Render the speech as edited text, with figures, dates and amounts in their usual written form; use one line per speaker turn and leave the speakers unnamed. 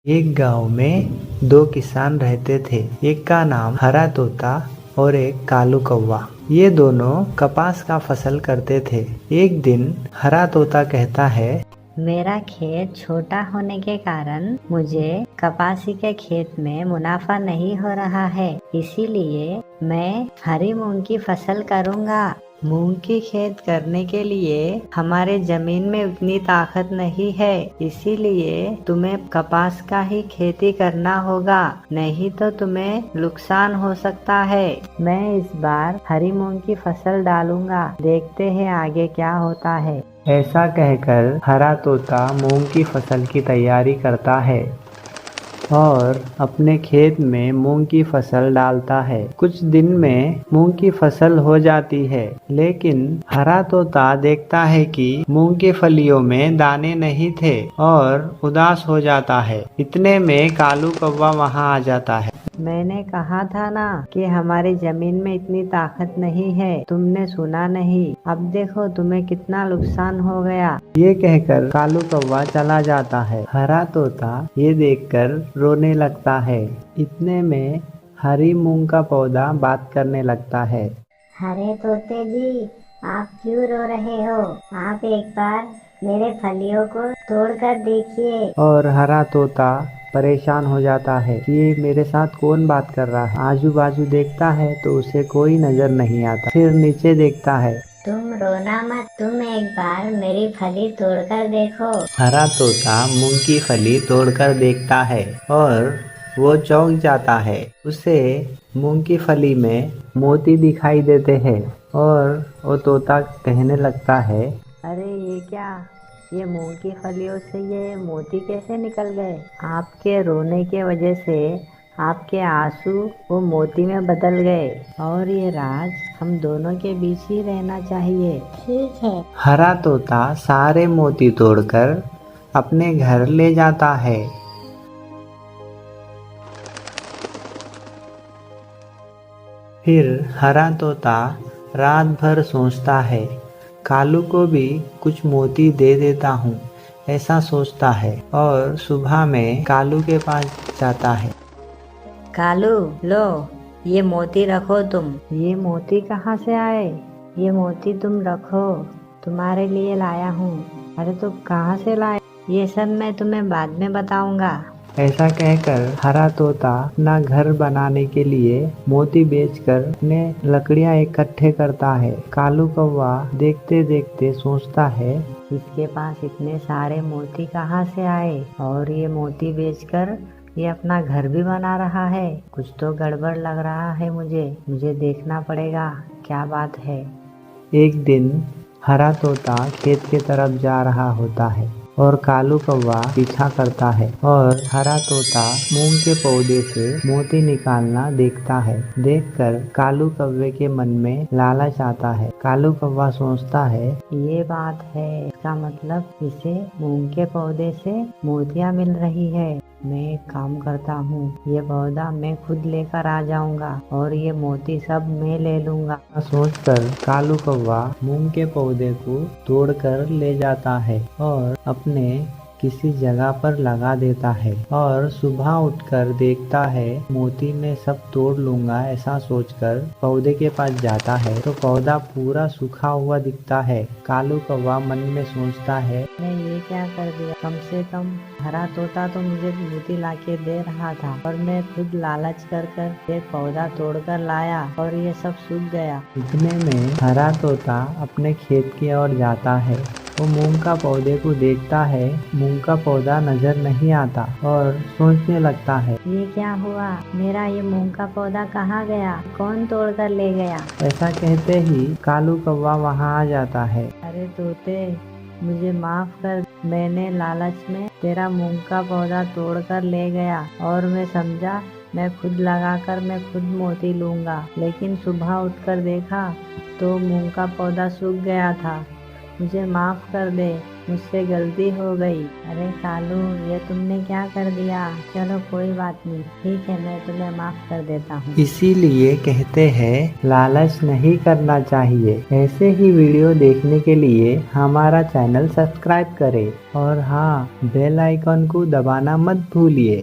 एक गांव में दो किसान रहते थे। एक का नाम हरा तोता और एक कालू कौवा। ये दोनों कपास का फसल करते थे। एक दिन हरा तोता कहता है,
मेरा खेत छोटा होने के कारण मुझे कपासी के खेत में मुनाफा नहीं हो रहा है, इसीलिए मैं हरी मूंग की फसल करूंगा। मूंग की खेत करने के लिए हमारे जमीन में उतनी ताकत नहीं है, इसीलिए तुम्हें कपास का ही खेती करना होगा, नहीं तो तुम्हें नुकसान हो सकता है। मैं इस बार हरी मूंग की फसल डालूंगा, देखते हैं आगे क्या होता है।
ऐसा कहकर हरा तोता मूंग की फसल की तैयारी करता है और अपने खेत में मूंग की फसल डालता है। कुछ दिन में मूंग की फसल हो जाती है, लेकिन हरा तोता देखता है कि मूंग की फलियों में दाने नहीं थे और उदास हो जाता है। इतने में कालू कौवा वहां आ जाता है।
मैंने कहा था ना कि हमारी जमीन में इतनी ताकत नहीं है, तुमने सुना नहीं। अब देखो तुम्हें कितना नुकसान हो गया।
ये कहकर कालू कौवा चला जाता है। हरा तोता ये देखकर रोने लगता है। इतने में हरी मूंग का पौधा बात करने लगता है।
अरे तोते जी, आप क्यों रो रहे हो? आप एक बार मेरे फलियों को तोड़कर देखिए।
और हरा तोता परेशान हो जाता है कि ये मेरे साथ कौन बात कर रहा है। आजू बाजू देखता है तो उसे कोई नजर नहीं आता। फिर नीचे देखता है।
तुम रोना मत, तुम एक बार मेरी फली तोड़कर देखो।
हरा तोता मूंग की फली तोड़कर देखता है और वो चौंक जाता है। उसे मूंग की फली में मोती दिखाई देते हैं और वो तोता कहने लगता है,
अरे ये क्या, ये मूंग की फलियों से ये मोती कैसे निकल गए? आपके रोने के वजह से आपके आंसू वो मोती में बदल गए, और ये राज हम दोनों के बीच ही रहना चाहिए।
ठीक है।
हरा तोता सारे मोती तोड़कर अपने घर ले जाता है। फिर हरा तोता रात भर सोचता है, कालू को भी कुछ मोती दे देता हूँ, ऐसा सोचता है और सुबह में कालू के पास जाता है।
कालू, लो ये मोती रखो तुम। ये मोती कहाँ से आए? ये मोती तुम रखो, तुम्हारे लिए लाया हूँ। अरे तुम कहाँ से लाए? ये सब मैं तुम्हें बाद में बताऊंगा।
ऐसा कहकर हरा तोता अपना घर बनाने के लिए मोती बेचकर अपने लकड़ियाँ इकट्ठे करता है। कालू कौवा देखते देखते सोचता है,
इसके पास इतने सारे मोती कहाँ से आए? और ये मोती बेचकर ये अपना घर भी बना रहा है। कुछ तो गड़बड़ लग रहा है, मुझे देखना पड़ेगा क्या बात है।
एक दिन हरा तोता खेत के तरफ जा रहा होता है और कालू कौवा पीछा करता है और हरा तोता मूंग के पौधे से मोती निकालना देखता है। देखकर कालू कौवे के मन में लालच आता है। कालू कौवा सोचता है,
ये बात है, इसका मतलब इसे मूंग के पौधे से मोतियाँ मिल रही है। मैं एक काम करता हूँ, ये पौधा मैं खुद लेकर आ जाऊंगा और ये मोती सब मैं ले लूंगा।
सोचकर कालू कौवा मूंग के पौधे को तोड़कर ले जाता है और अपने किसी जगह पर लगा देता है और सुबह उठकर देखता है मोती में सब तोड़ लूंगा। ऐसा सोचकर पौधे के पास जाता है तो पौधा पूरा सूखा हुआ दिखता है। कालू कौवा मन में सोचता है,
मैंने ये क्या कर दिया? कम से कम हरा तोता तो मुझे मोती लाके दे रहा था और मैं खुद लालच कर ये पौधा तोड़कर लाया और ये सब सूख गया।
इतने में हरा तोता अपने खेत की ओर जाता है। वो मूंग का पौधे को देखता है, मूंग का पौधा नजर नहीं आता और सोचने लगता है,
ये क्या हुआ? मेरा ये मूंग का पौधा कहाँ गया? कौन तोड़ कर ले गया?
ऐसा कहते ही कालू कौवा वहां आ जाता है।
अरे तोते, मुझे माफ कर, मैंने लालच में तेरा मूंग का पौधा तोड़ कर ले गया और मैं समझा मैं खुद लगाकर मैं खुद मोती लूंगा, लेकिन सुबह उठकर देखा तो मूंग का पौधा सूख गया था। मुझे माफ कर दे, मुझसे गलती हो गई। अरे कालू, ये तुमने क्या कर दिया? चलो कोई बात नहीं, ठीक है, मैं तुम्हें माफ कर देता हूँ।
इसीलिए कहते हैं लालच नहीं करना चाहिए। ऐसे ही वीडियो देखने के लिए हमारा चैनल सब्सक्राइब करें और हाँ, बेल आइकॉन को दबाना मत भूलिए।